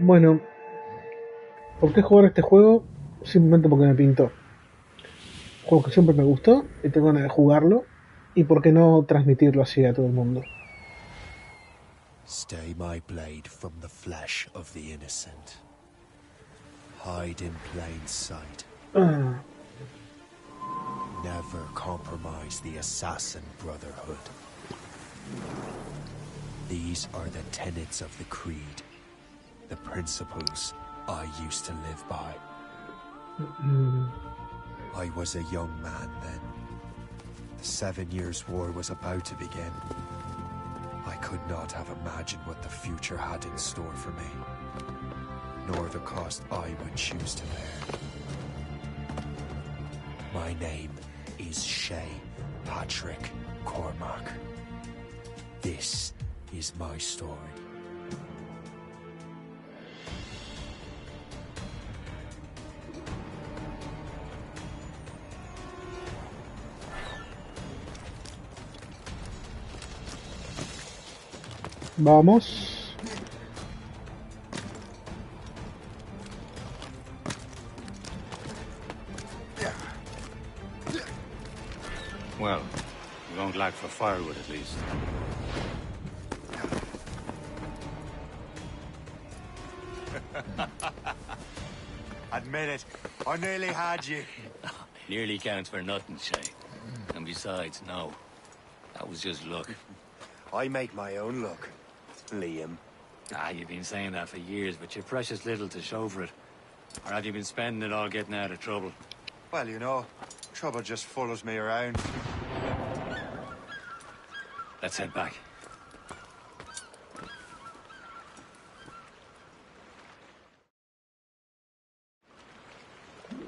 Bueno, ¿por qué jugar este juego? Simplemente porque me pintó. Juego que siempre me gustó y tengo ganas de jugarlo. Y por qué no transmitirlo así a todo el mundo. Stay my blade from the flesh of the innocent. Hide in plain sight. Never compromise the assassin brotherhood. These are the tenets of the Creed. The principles I used to live by. I was a young man then. The 7 Years' War was about to begin. I could not have imagined what the future had in store for me, nor the cost I would choose to bear. My name is Shay Patrick Cormac. This is my story. Vamos. Well, we won't lack for firewood at least. Admit it, I nearly had you. Nearly counts for nothing, Shay. And besides, no. That was just luck. I make my own luck, Liam. You've been saying that for years, but you're precious little to show for it. Or have you been spending it all getting out of trouble? Well, you know, trouble just follows me around. Let's head back.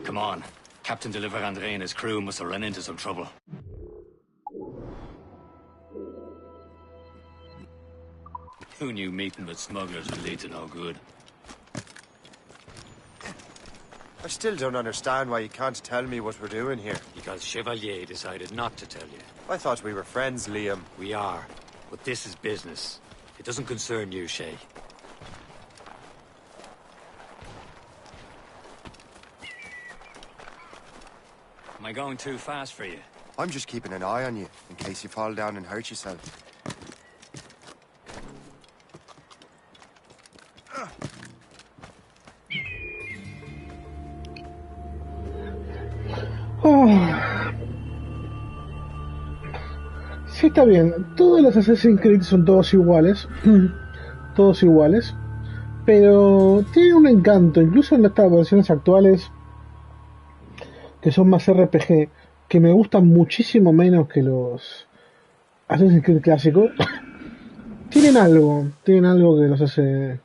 Come on. Captain de Andre and his crew must have run into some trouble. Who knew meeting with smugglers would lead to no good? I still don't understand why you can't tell me what we're doing here. Because Chevalier decided not to tell you. I thought we were friends, Liam. We are, but this is business. It doesn't concern you, Shay. Am I going too fast for you? I'm just keeping an eye on you, in case you fall down and hurt yourself. Sí, está bien. Todos los Assassin's Creed son todos iguales. Todos iguales. Pero tienen un encanto, incluso en estas versiones actuales, que son más RPG, que me gustan muchísimo menos que los Assassin's Creed clásicos. Tienen algo que los hace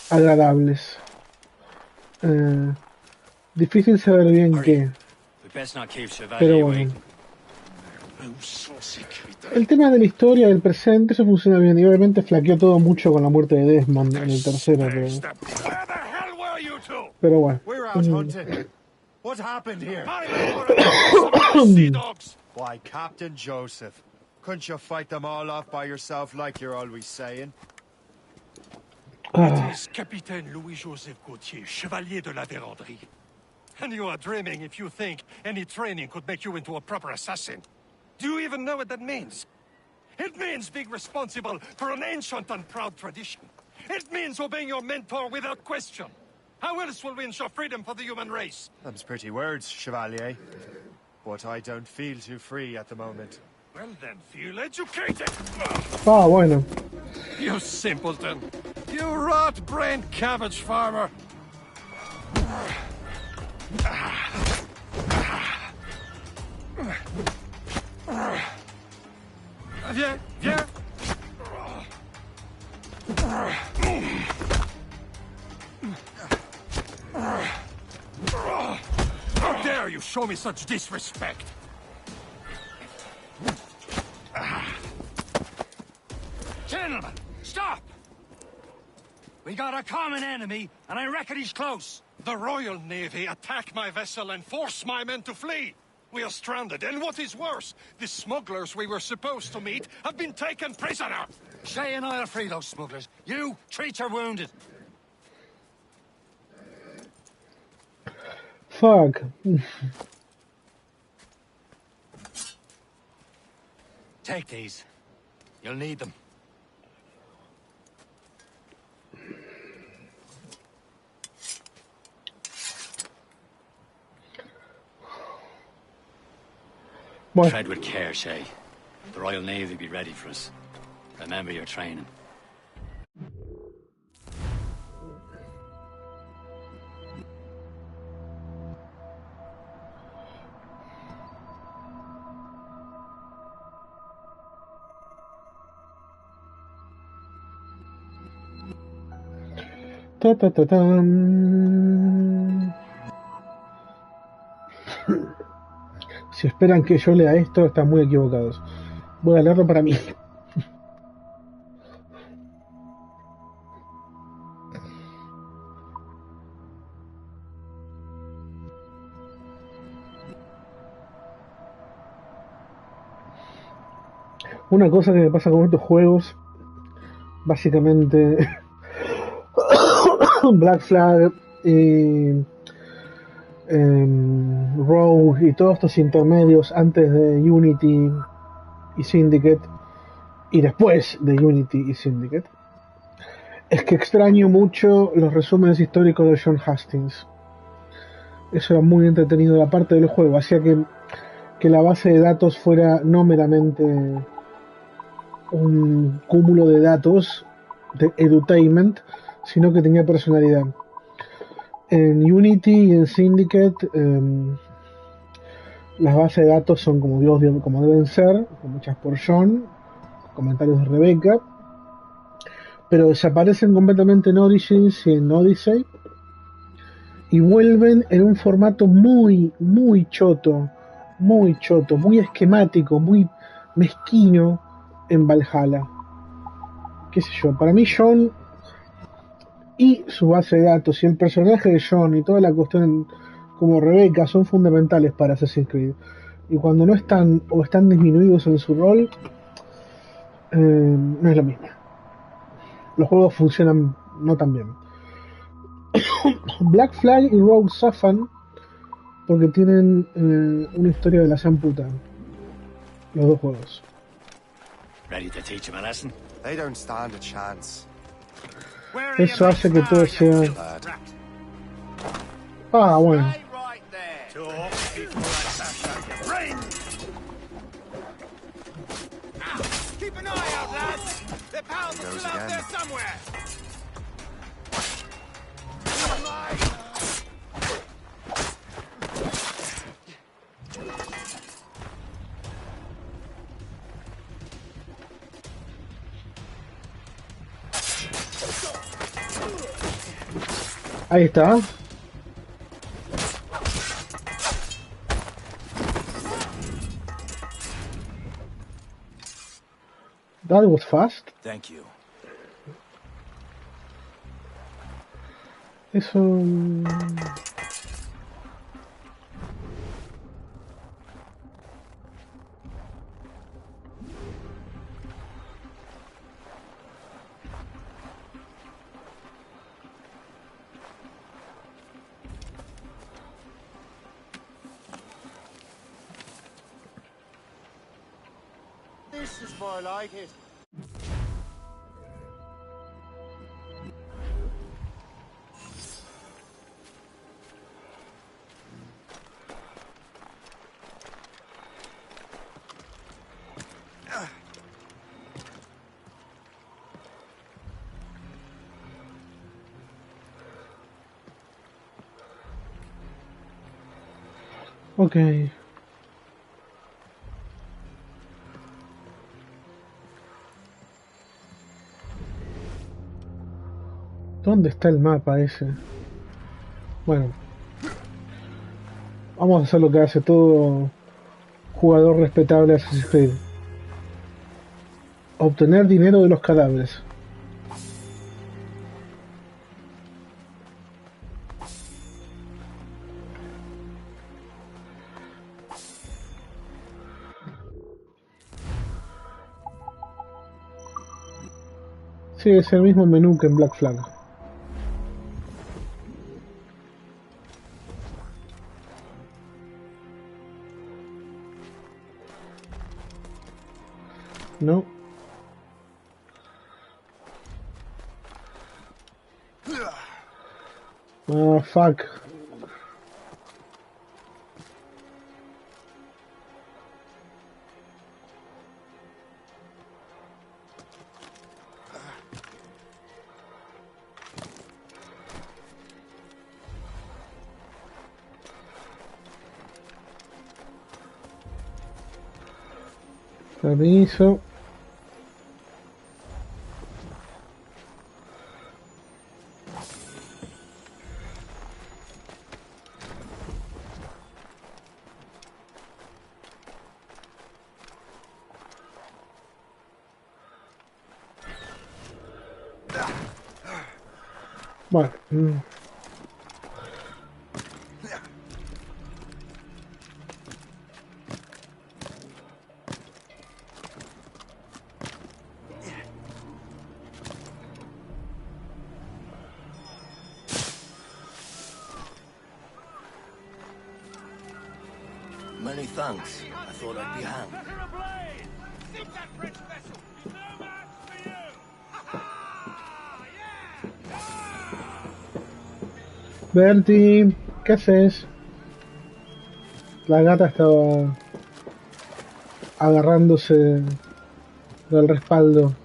agradables. Difícil saber bien qué. Pero bueno. El tema de la historia del presente, eso funciona bien. Y obviamente flaqueó todo mucho con la muerte de Desmond en el tercero. Pero bueno. What happened here? Why, Captain Joseph, couldn't you fight them all off by yourself like you're always saying? It is Capitaine Louis-Joseph Gauthier, Chevalier de la Vérendrye. And you are dreaming if you think any training could make you into a proper assassin. Do you even know what that means? It means being responsible for an ancient and proud tradition. It means obeying your mentor without question. How else will we ensure freedom for the human race? Them's pretty words, Chevalier. But I don't feel too free at the moment. Well then, feel educated! Bueno. You simpleton! You rot-brained cabbage farmer! Viens, viens! How dare you show me such disrespect? Gentlemen, stop! We got a common enemy, and I reckon he's close. The Royal Navy attack my vessel and force my men to flee. We are stranded, and what is worse, the smugglers we were supposed to meet have been taken prisoner. Shay and I'll free those smugglers. You, treat your wounded. Fuck. Take these. You'll need them. Bueno. Tread with care, Shay. The Royal Navy be ready for us. Remember your training. Ta, ta, ta, tan. Si esperan que yo lea esto, están muy equivocados. Voy a leerlo para mí. Una cosa que me pasa con estos juegos, básicamente Black Flag y Rogue y todos estos intermedios antes de Unity y Syndicate y después de Unity y Syndicate, es que extraño mucho los resúmenes históricos de John Hastings. Eso era muy entretenido, la parte del juego hacía que la base de datos fuera no meramente un cúmulo de datos de edutainment, sino que tenía personalidad. En Unity y en Syndicate las bases de datos son como como deben ser, como hechas por John, comentarios de Rebecca, pero desaparecen completamente en Origins y en Odyssey y vuelven en un formato muy choto, muy esquemático, muy mezquino en Valhalla. Qué sé yo, para mí John y su base de datos y el personaje de John y toda la cuestión como Rebecca son fundamentales para Assassin's Creed, y cuando no están o están disminuidos en su rol, no es lo mismo. Los juegos funcionan no tan bien. Black Flag y Rogue zafan porque tienen una historia de la san puta, los dos juegos. Ready to teach him a lesson? They don't stand a chance. Eso hace que todo sea... Ah, bueno. Keep an eye out, lads! Their pals are still out there somewhere! Ahí está. That was fast. Thank you. Eso... This is more like it. Ok. ¿Dónde está el mapa ese? Bueno. Vamos a hacer lo que hace todo jugador respetable de Assassin's Creed. Obtener dinero de los cadáveres. Sí, es el mismo menú que en Black Flag. No. Ah, fuck. Permiso. Bueno. Many thanks. I thought I'd be hanged. Bertie, ¿qué haces? La gata estaba agarrándose del respaldo.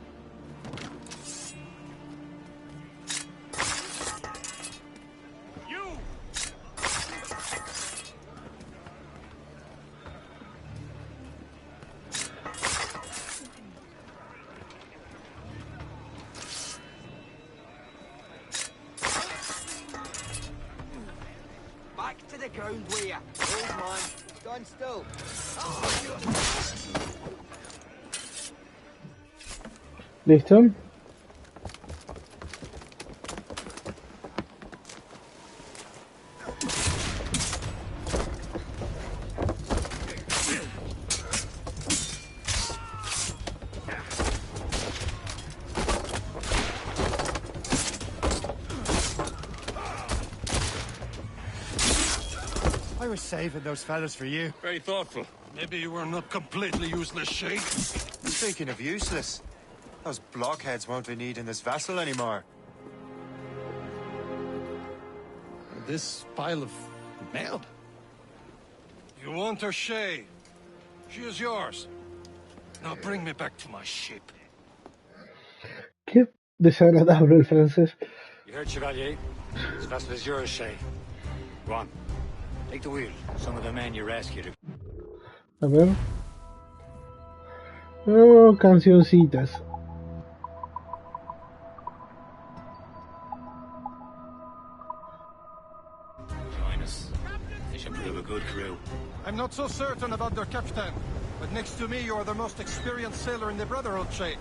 Back to the ground, will ya? Old man, stand still. ¿Listo? I was saving those fellas for you. Very thoughtful. Maybe you were not completely useless, Sheik. Speaking of useless, those blockheads won't be needing this vessel anymore. This pile of mail? You want her, Shay? She is yours. Now bring me back to my ship. Qué desagradable el francés. You heard, Chevalier? This vessel is yours, Shay. Go on. Take the wheel. Some of the men you rescued. A ver. Oh, cancioncitas. Join us. They should prove a good crew. I'm not so certain about their captain, but next to me you are the most experienced sailor in the Brotherhood, Shay.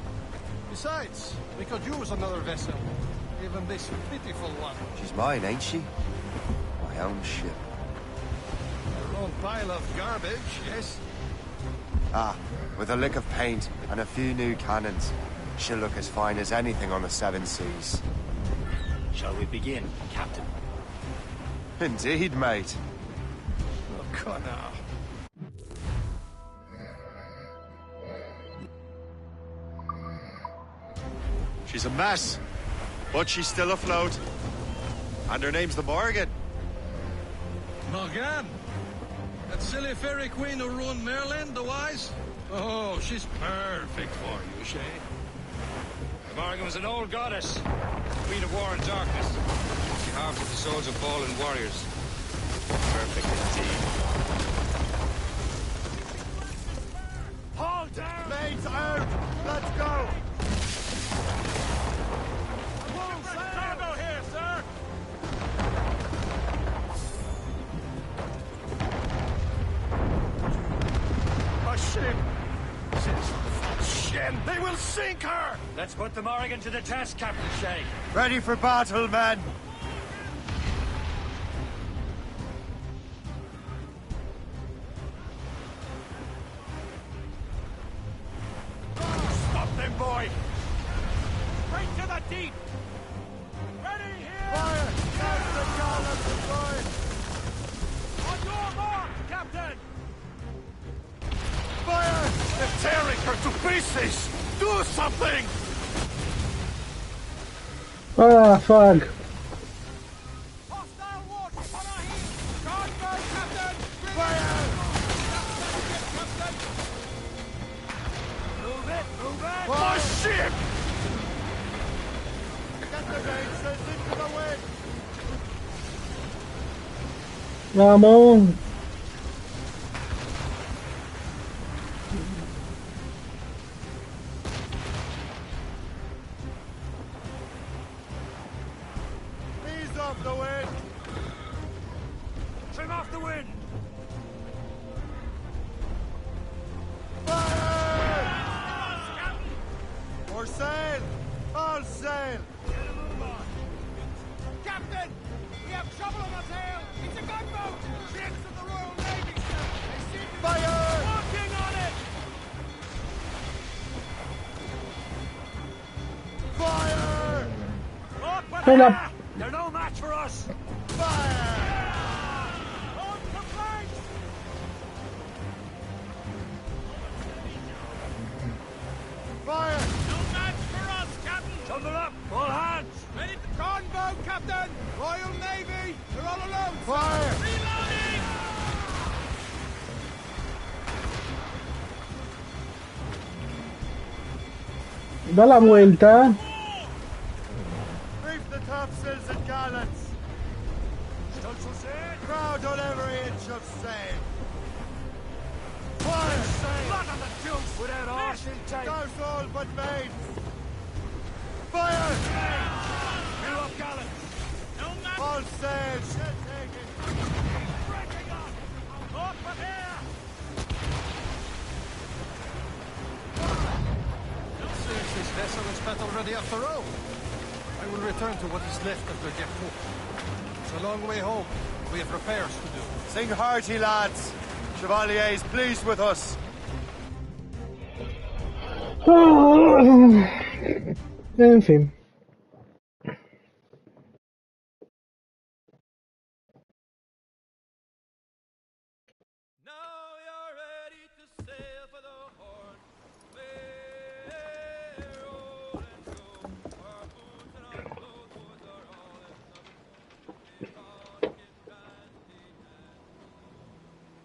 Besides, we could use another vessel. Even this pitiful one. She's mine, ain't she? My own ship. Your own pile of garbage, yes? Ah, with a lick of paint and a few new cannons, she'll look as fine as anything on the seven seas. Shall we begin, Captain? Indeed, mate. Oh, God, now. She's a mess, but she's still afloat. And her name's the Morgan. Morgan? That silly fairy queen who ruined Merlin, the wise? Oh, she's perfect for you, Shay. The Morgan was an old goddess, queen of war and darkness. She harvested the souls of fallen warriors. Perfect indeed. Haul down! Mates out! Let's go! Cargo here, sir! A ship! Shin! They will sink her! Let's put the Morgan to the test, Captain Shay. Ready for battle, men! Stop them, boy! Straight to the deep! Ready here! Fire! That's the call of the boy! On your mark, Captain! Fire! tearing her to pieces! Do something! Ah, fuck. Hostile watch on our heels! Gunboat, Captain! Fire! Captain! Move it! Move it! My ship! Get the mainsails into the wind! Vamos. Ease off the wind! Trim off the wind! Fire! More sail! All sail! Captain! We have trouble on our tail! It's a gunboat! Ships of the Royal Navy, sir! They seem to be Fire! working on it! Fire! Up with Hold her! up. They're no match for us! Fire! On the flanks! Fire! No match for us, Captain! Tumble up! All hands! Ready to gunboat, Captain! Royal Navy! They're all alone! Fire! Reloading! Da la vuelta. Reef the topsails and gallants! Stunts in! Crowd on every inch of sail! Fire! Blood on the deuce! Without arse intake! Douse all but mains! Fire! Fill up gallants! No match! All sail! Shell taken! Breaking up! Up from here! Seems this vessel is better ready after all. I will return to what is left of the depot. It's a long way home. We have repairs to do. Sing hearty, lads. Chevalier is pleased with us. En fin. Now you're ready to sail for the horn. Roll and go. Our boots and our clothes are all in the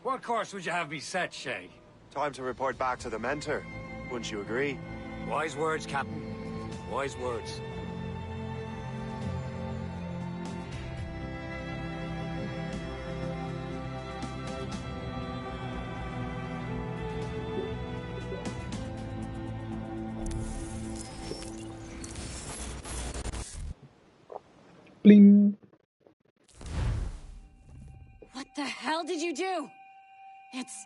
What course would you have me set, Shay? Time to report back to the mentor. Wouldn't you agree? Wise words, Captain. Wise words. Bling. What the hell did you do? It's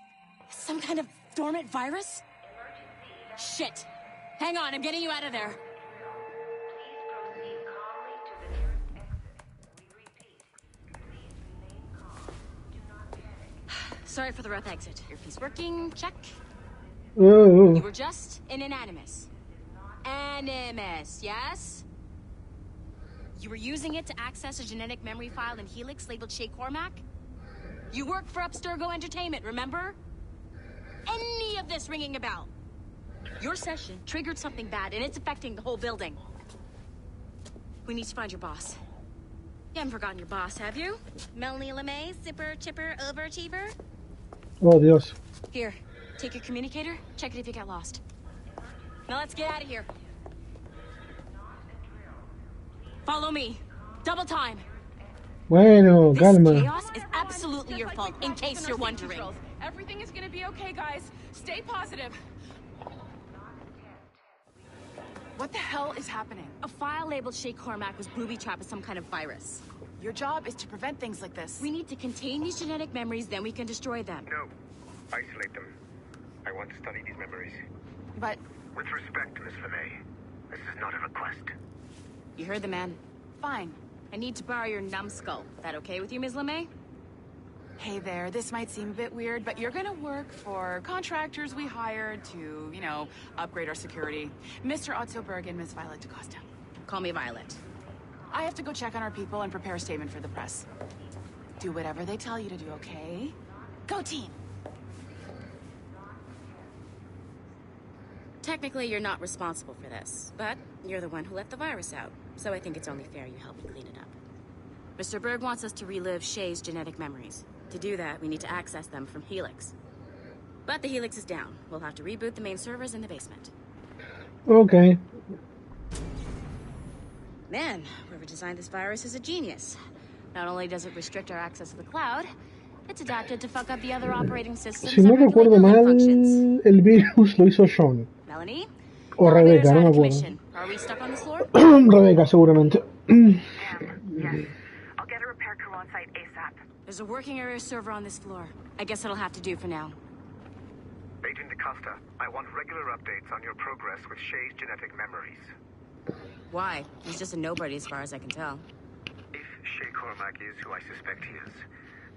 some kind of dormant virus? Shit. Hang on, I'm getting you out of there. Sorry for the rough exit. Earpiece working, check. Oh. You were just an animus. Animus, yes? You were using it to access a genetic memory file in Helix labeled Shay Cormac? You worked for Abstergo Entertainment, remember? Any of this ringing a bell? Your session triggered something bad, and it's affecting the whole building. We need to find your boss. You haven't forgotten your boss, have you? Melanie LeMay, zipper, chipper, overachiever? Oh, Dios. Here, take your communicator, check it if you get lost. Now let's get out of here. Follow me. Double time. Bueno, This calma. chaos is absolutely your fault, in case you're wondering. Everything is gonna be okay, guys. Stay positive. What the hell is happening? A file labeled Shay Cormac was booby-trapped with some kind of virus. Your job is to prevent things like this. We need to contain these genetic memories, then we can destroy them. No. Isolate them. I want to study these memories. But With respect, Miss LeMay, this is not a request. You heard the man. fine. I need to borrow your numbskull. That okay with you, Ms. LeMay? Hey there, this might seem a bit weird, but you're gonna work for contractors we hired to, you know, upgrade our security. Mr. Otto Berg and Miss Violet DaCosta. Call me Violet. I have to go check on our people and prepare a statement for the press. Do whatever they tell you to do, okay? Go team! Technically, you're not responsible for this, but you're the one who let the virus out, so I think it's only fair you help me clean it up. Mr. Berg wants us to relive Shay's genetic memories. To do that, we need to access them from Helix. But the Helix is down. We'll have to reboot the main servers in the basement. Okay. Man, whoever designed this virus is a genius. Not only does it restrict our access to the cloud, it's adapted to fuck up the other operating systems. Si no recuerdo mal, el virus lo hizo John. Melanie? O Rebecca, no me acuerdo. Are we stuck on this floor? Rebecca, seguramente. Yes. I'll get a repair crew on site ASAP. There's a working area server on this floor. I guess it'll have to do for now. Agent DaCosta, I want regular updates on your progress with Shay's genetic memories. Why? He's just a nobody as far as I can tell. If Shay Cormac is who I suspect he is,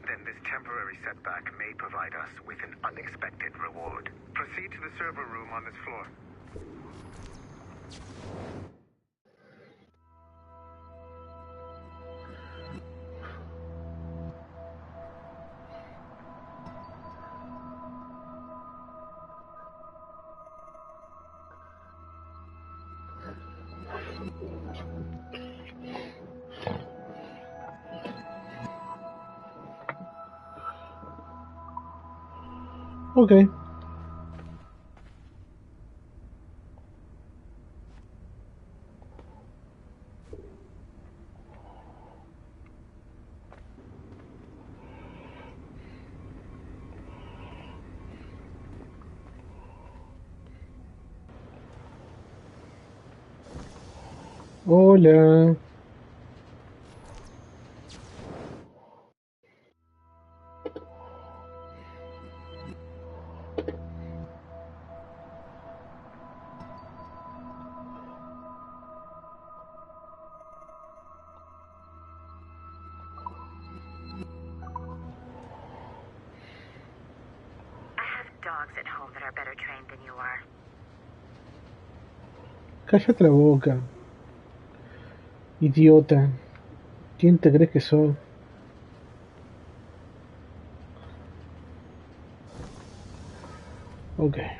then this temporary setback may provide us with an unexpected reward. Proceed to the server room on this floor. Okay. Hola. Dogs at home that are better trained than you are. Cállate la boca. Idiota. ¿Quién te crees que soy? Okay.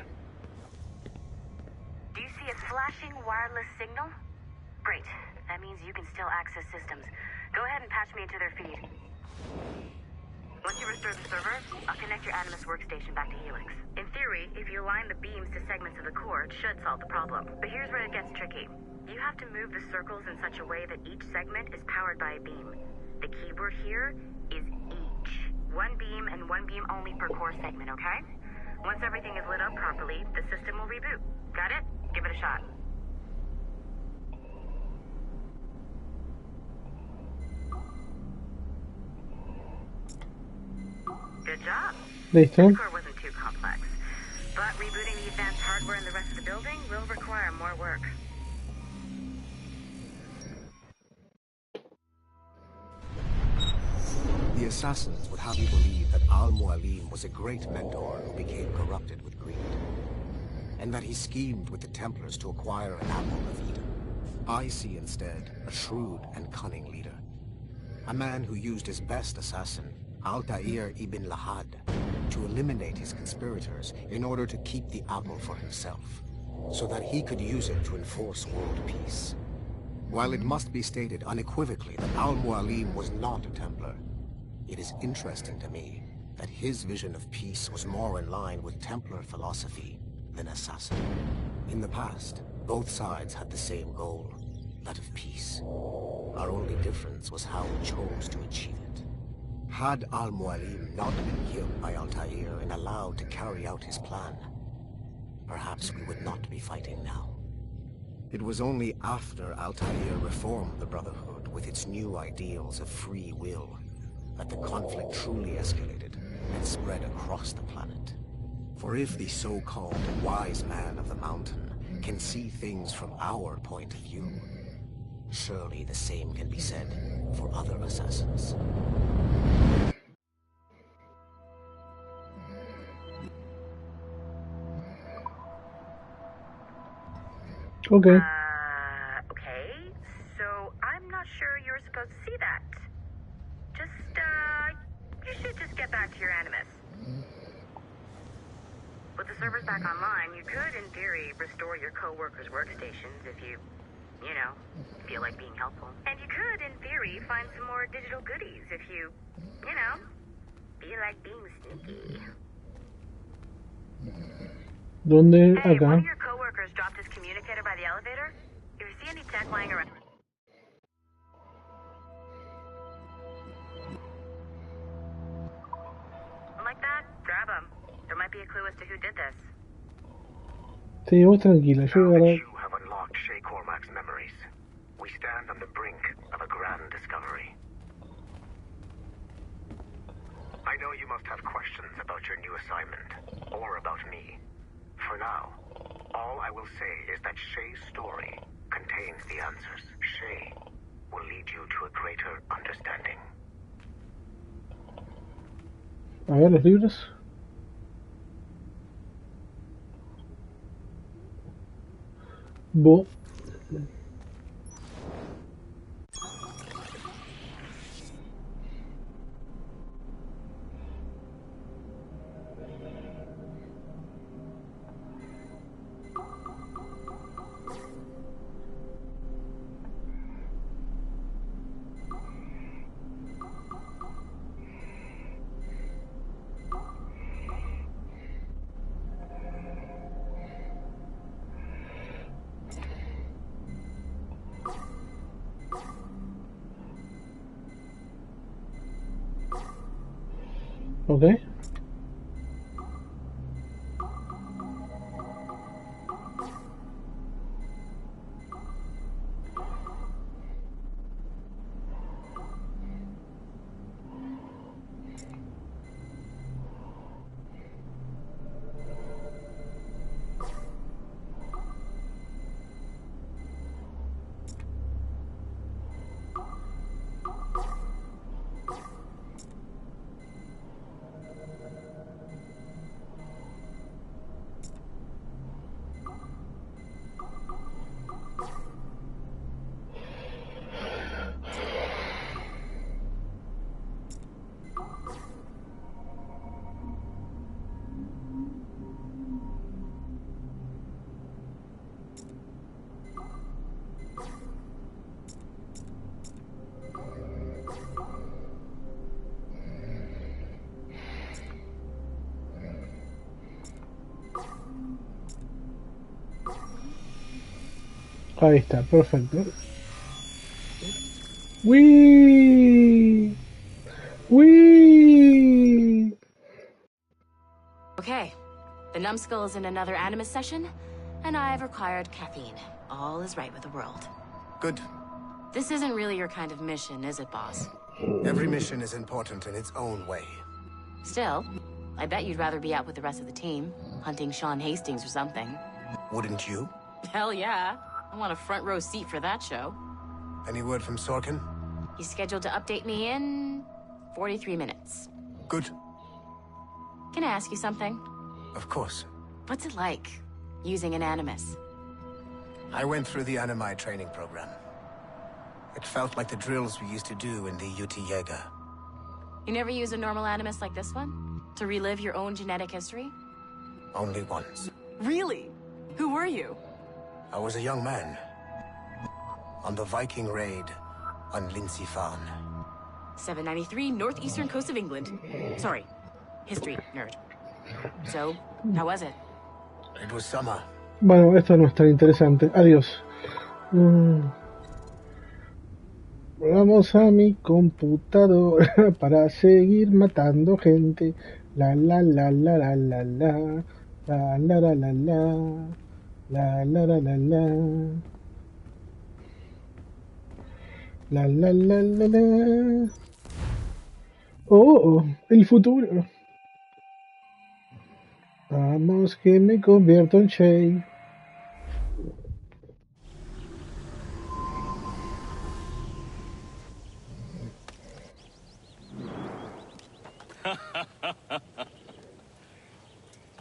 Do you see a flashing wireless signal? Great. That means you can still access systems. Go ahead and patch me into their feed. Once you restore the server, I'll connect your Animus workstation back to Helix. In theory, if you align the beams to segments of the core, it should solve the problem. But here's where it gets tricky. You have to move the circles in such a way that each segment is powered by a beam. The keyword here is each. One beam and one beam only per core segment, okay? Once everything is lit up properly, the system will reboot. Got it? Give it a shot. Good job. Listo. The core wasn't too complex. But rebooting the advanced hardware in the rest of the building will require more work. The assassins would have you believe that Al-Mualim was a great mentor who became corrupted with greed, and that he schemed with the Templars to acquire an apple of Eden. I see instead a shrewd and cunning leader, a man who used his best assassin, Altair ibn Lahad, to eliminate his conspirators in order to keep the apple for himself, so that he could use it to enforce world peace. While it must be stated unequivocally that Al-Mualim was not a Templar, it is interesting to me that his vision of peace was more in line with Templar philosophy than assassin. In the past, both sides had the same goal, that of peace. Our only difference was how we chose to achieve it. Had Al-Mualim not been killed by Altair and allowed to carry out his plan, perhaps we would not be fighting now. It was only after Altair reformed the Brotherhood with its new ideals of free will that the conflict truly escalated and spread across the planet. For if the so-called wise man of the mountain can see things from our point of view, surely the same can be said for other assassins. Okay. Okay. So I'm not sure you're supposed to see that. You should just get back to your Animus. With the servers back online, you could, in theory, restore your co-workers' workstations if you know, feel like being helpful. And you could, in theory, find some more digital goodies if you know, feel like being sneaky. ¿Dónde? Hey, Acá. one of your co-workers dropped his communicator by the elevator. If you see any tech lying around... like that, grab him. There might be a clue as to who did this. Sí, vos tranquila, yo voy a You have unlocked Shay Cormac's memories. We stand on the brink of a grand discovery. I know you must have questions about your new assignment, or about me. For now, all I will say is that Shay's story contains the answers. Shay will lead you to a greater understanding. A ver los libros. Bo. Okay. Ahí está, perfecto. ¡Wii! ¡Wii! Okay, the numbskull is in another Animus session, and I've required caffeine. All is right with the world. Good. This isn't really your kind of mission, is it, boss? Every mission is important in its own way. Still, I bet you'd rather be out with the rest of the team, hunting Sean Hastings or something. Wouldn't you? Hell yeah. I want a front row seat for that show. Any word from Sorkin? He's scheduled to update me in 43 minutes. Good. Can I ask you something? Of course. What's it like, using an Animus? I went through the Animi training program. It felt like the drills we used to do in the UT Jaeger. You never use a normal Animus like this one? To relive your own genetic history? Only once. Really? Who were you? I was a young man. On the Viking raid on Lindsey Farm. 793, northeastern coast of England. Sorry, history nerd. So, how was it? It was summer. Bueno, esto no es tan interesante. Adiós. Vamos a mi computadora para seguir matando gente. La la la la la la la. La la la la la. La la la la la. La la la la la. Oh, el futuro. Vamos que me convierto en Shay.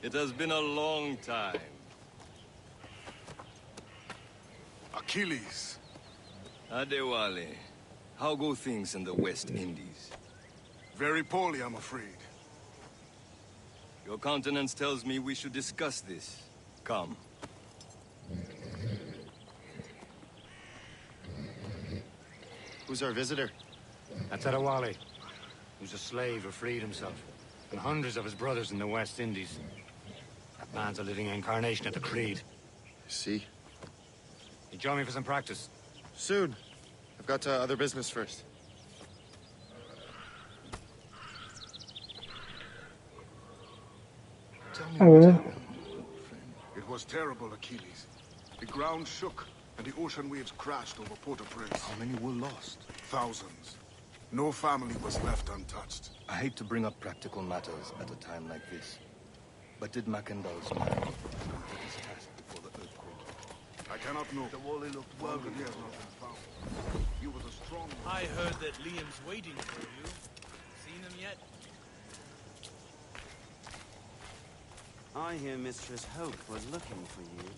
It has been a long time. Achilles. Adewale, how go things in the West Indies? Very poorly, I'm afraid. Your countenance tells me we should discuss this. Come. Who's our visitor? That's Adewale, who's a slave who freed himself, and hundreds of his brothers in the West Indies. That man's a living incarnation of the Creed. I see. You join me for some practice? Soon. I've got other business first. A ver. It was terrible, Achilles. The ground shook, and the ocean waves crashed over Port-au-Prince. How many were lost? Thousands. No family was left untouched. I hate to bring up practical matters at a time like this. But did Macandal's man complete his task before the earthquake? I cannot know. The Wally looked well. He has not been found. He was a strong man. I heard that Liam's waiting for you. Seen him yet? I hear Mistress Hope was looking for you.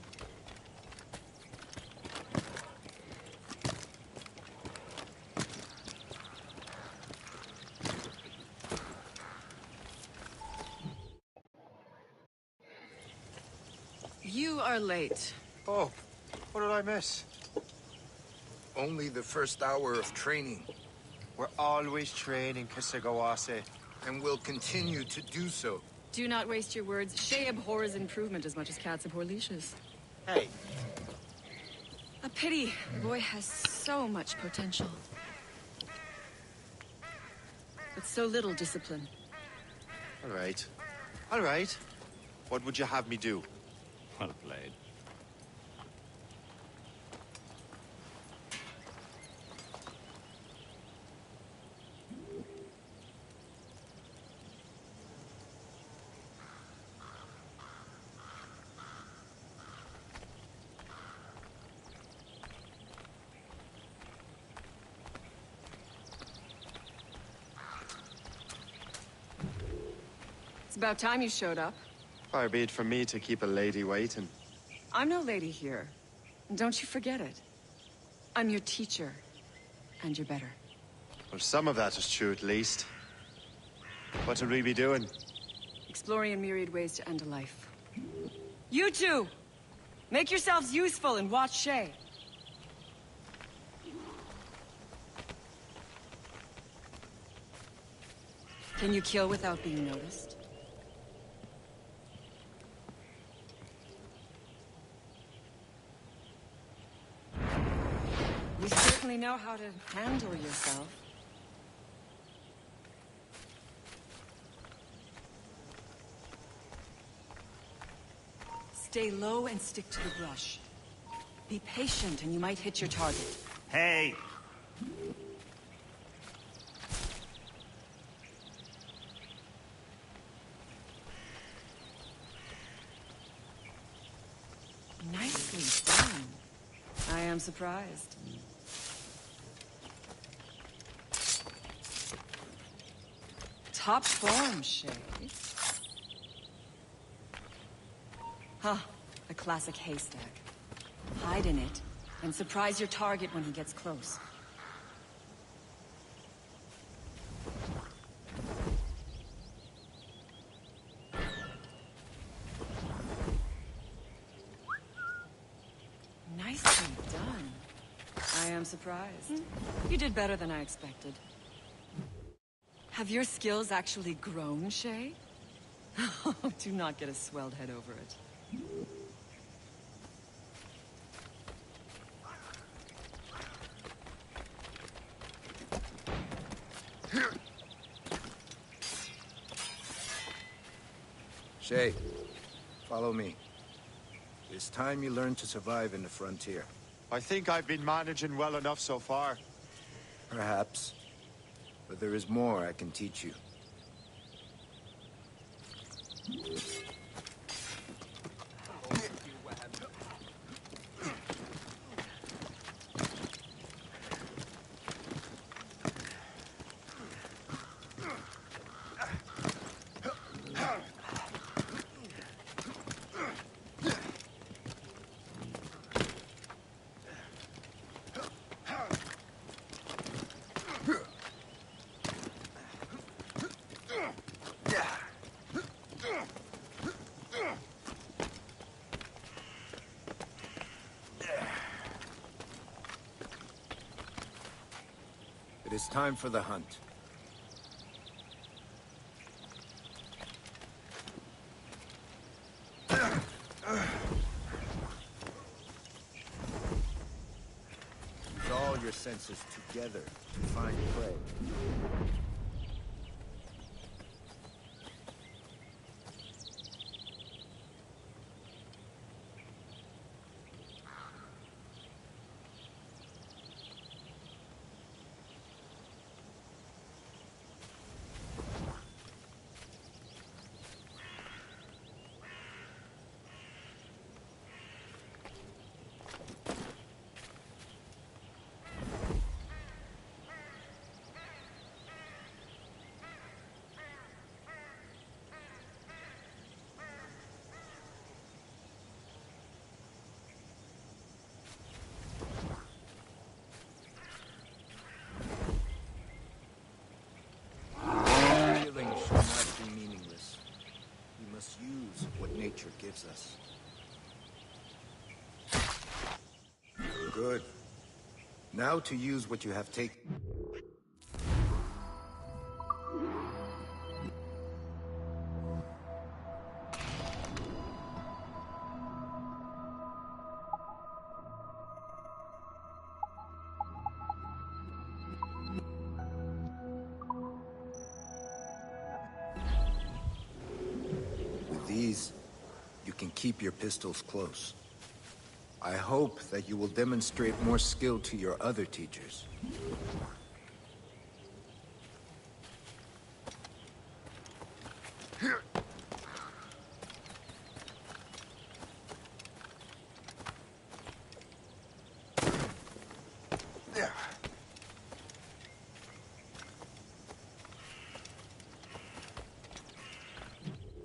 You are late. Oh, what did I miss? Only the first hour of training. We're always training, Kisagawase. And will continue to do so. Do not waste your words. Shay abhors improvement as much as cats abhor leashes. Hey. A pity. The boy has so much potential. But so little discipline. All right. All right. What would you have me do? Well played. It's about time you showed up. Far be it from me to keep a lady waiting. I'm no lady here. And don't you forget it. I'm your teacher. And you're better. Well, some of that is true, at least. What would we be doing? Exploring a myriad ways to end a life. You two! Make yourselves useful and watch Shay. Can you kill without being noticed? You certainly know how to handle yourself. Stay low and stick to the brush. Be patient and you might hit your target. Hey! Nicely done. I am surprised. Top form, Shay. Huh, a classic haystack. Hide in it, and surprise your target when he gets close. Nicely done. I am surprised. You did better than I expected. Have your skills actually grown, Shay? Do not get a swelled head over it. Shay, follow me. It's time you learn to survive in the frontier. I think I've been managing well enough so far. Perhaps. But there is more I can teach you. is time for the hunt. Use all your senses together to find prey. Killing should not be meaningless. We must use what nature gives us. Good. Now to use what you have taken. With these, you can keep your pistols close. I hope that you will demonstrate more skill to your other teachers.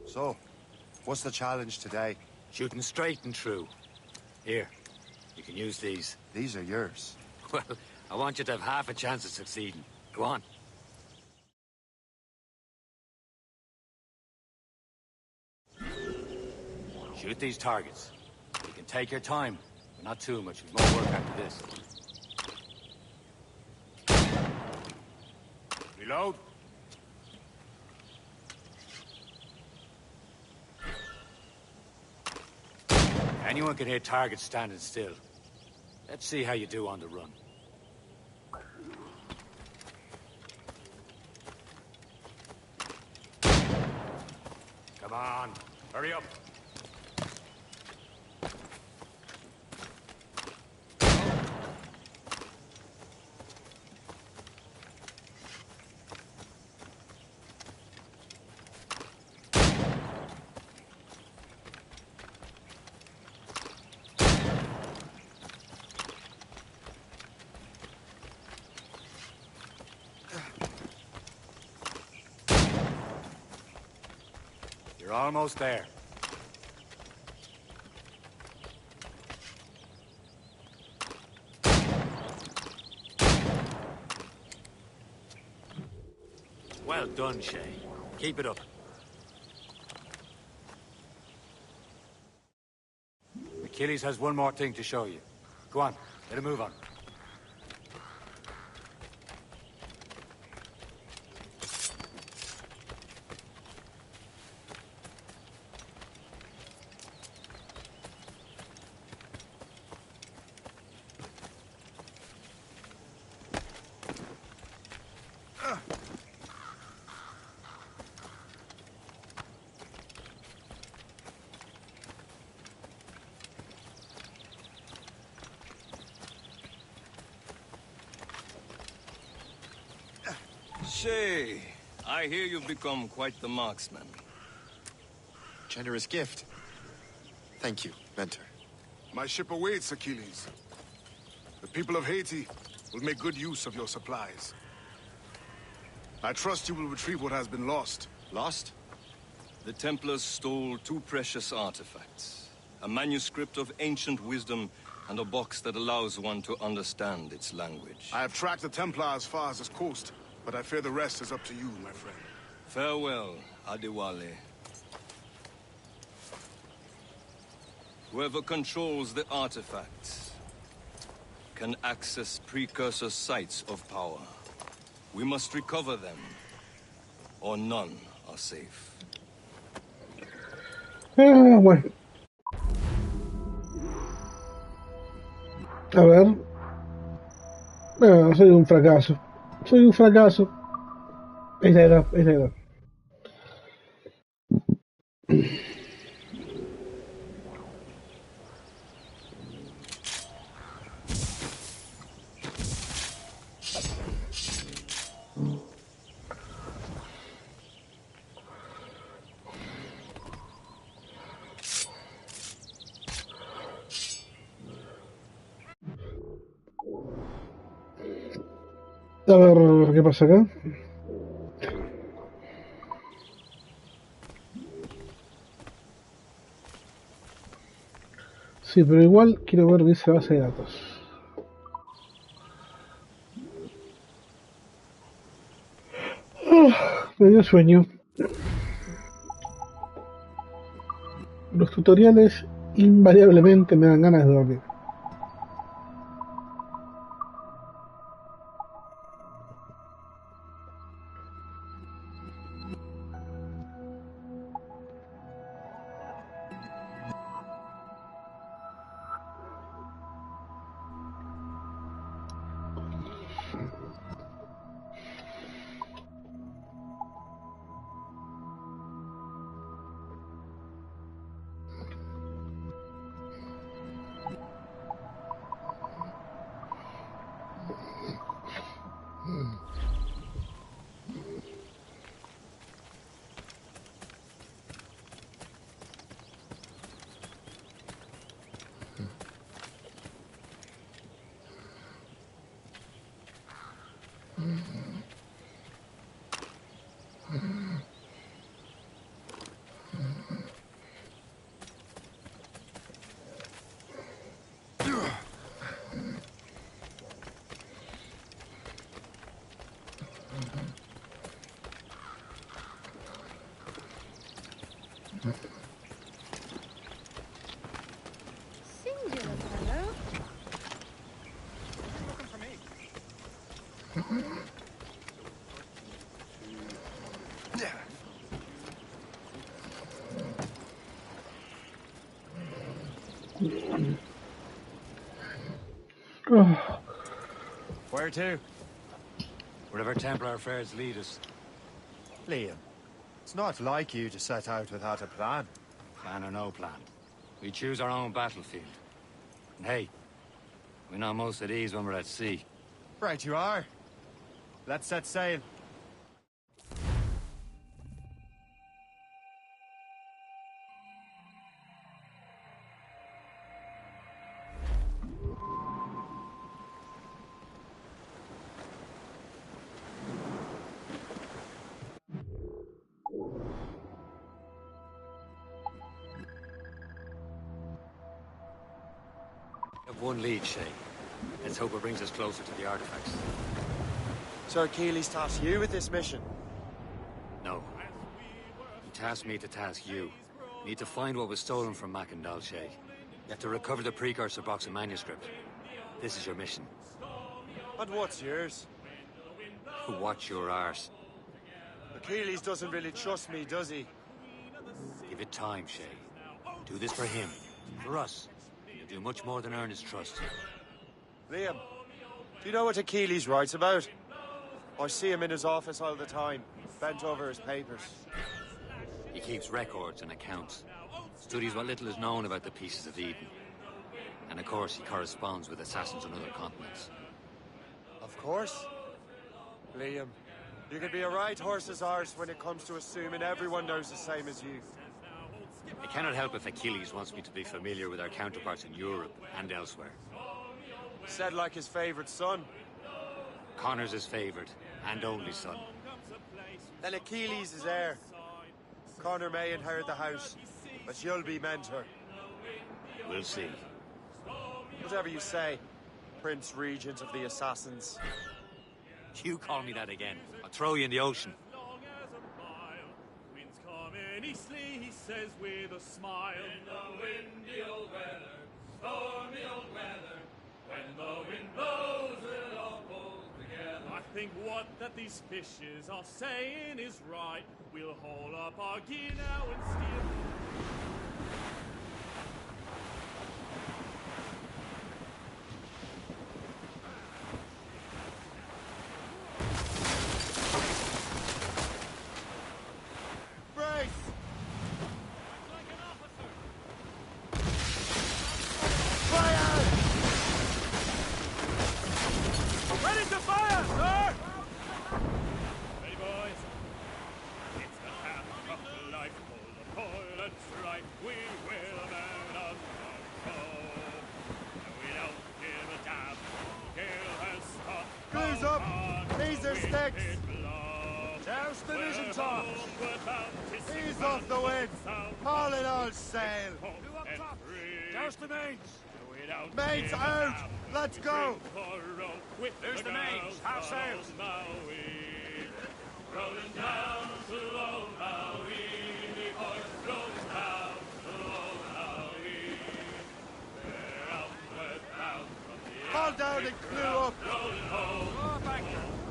So, what's the challenge today? Shooting straight and true. Here, you can use these. These are yours. Well, I want you to have half a chance of succeeding. Go on. Shoot these targets. You can take your time, but not too much. We've more work after this. Reload. Anyone can hit targets standing still. Let's see how you do on the run. Come on, hurry up. You're almost there. Well done, Shay. Keep it up. Achilles has one more thing to show you. Go on, let him move on. Shay, I hear you've become quite the marksman. Generous gift. Thank you, Mentor. My ship awaits, Achilles. The people of Haiti will make good use of your supplies. I trust you will retrieve what has been lost. Lost? The Templars stole two precious artifacts. A manuscript of ancient wisdom and a box that allows one to understand its language. I have tracked the Templar as far as this coast, but I fear the rest is up to you, my friend. Farewell, Adewale. Whoever controls the artifacts can access precursor sites of power. We must recover them, or none are safe. Bueno. A ver. No, soy un fracaso. Soy un fracaso. Es la edad, es la edad. A ver qué pasa acá. Sí, pero igual quiero ver esa base de datos. Me dio sueño. Los tutoriales invariablemente me dan ganas de dormir. Singular fellow. Where to? Wherever Templar affairs lead us. Liam, it's not like you to set out without a plan. Plan or no plan. We choose our own battlefield. And hey, we know most of these when we're at sea. Right you are. Let's set sail. We have one lead, Shay. Let's hope it brings us closer to the artifacts. Sir Keeley's tasked you with this mission. No. He tasked me to task you. You need to find what was stolen from Macandal, Shay. You have to recover the precursor box of manuscript. This is your mission. And what's yours? Watch your arse. Achilles doesn't really trust me, does he? Give it time, Shay. Do this for him. For us. You'll do much more than earn his trust. Liam, do you know what Achilles writes about? I see him in his office all the time, bent over his papers. He keeps records and accounts. Studies what little is known about the pieces of Eden. And of course, he corresponds with assassins on other continents. Of course. Liam, you can be a right horse's arse when it comes to assuming everyone knows the same as you. I cannot help if Achilles wants me to be familiar with our counterparts in Europe and elsewhere. Said like his favorite son. Connor's his favorite and only son. Then Achilles is heir. Connor may inherit the house, but you'll be mentor. We'll see. Whatever you say, Prince Regent of the Assassins. You call me that again. I'll throw you in the ocean. Winds come in eastly, he says with a smile. In the windy old weather, stormy old weather, when the wind blows, we'll all pull together. think what that these fishes are saying is right. We'll haul up our gear now and steer. Mates out! Let's go! There's the mains. Half sails. Rolling down to low Maui, rolling down to low Maui. They're outward bound from the Haul down and clew up! rolling home. Oh, thank you.